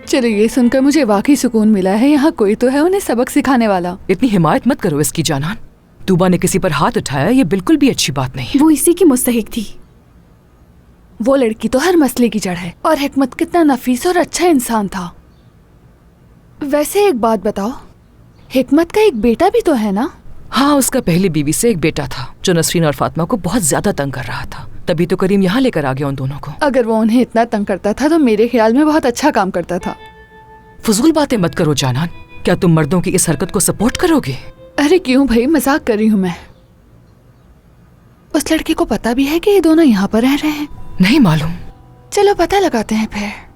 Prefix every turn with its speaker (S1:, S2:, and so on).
S1: चलो, ये सुनकर मुझे वाकई सुकून मिला है। यहाँ कोई तो है उन्हें सबक सिखाने वाला।
S2: इतनी हिमायत मत करो इसकी जानान। तूबा ने किसी पर हाथ उठाया, ये बिल्कुल भी अच्छी बात नहीं है।
S3: वो इसी की मुस्तहिक थी।
S1: वो लड़की तो हर मसले की जड़ है। और हिकमत कितना नफीस और अच्छा इंसान था। वैसे एक बात बताओ, हिकमत का एक बेटा भी तो है ना?
S2: हाँ, उसका पहली बीवी से एक बेटा था जो नसरीन और फातिमा को बहुत ज्यादा तंग कर रहा था। तभी तो करीम यहाँ लेकर आ गया उन दोनों को।
S1: अगर वो उन्हें इतना तंग करता था तो मेरे ख्याल में बहुत अच्छा काम करता था।
S2: फजूल बातें मत करो जानान। क्या तुम मर्दों की इस हरकत को सपोर्ट करोगे?
S1: अरे क्यों भाई, मजाक कर रही हूँ मैं। उस लड़के को पता भी है कि ये दोनों यहाँ पर रह रहे हैं?
S2: नहीं मालूम।
S1: चलो पता लगाते हैं फिर।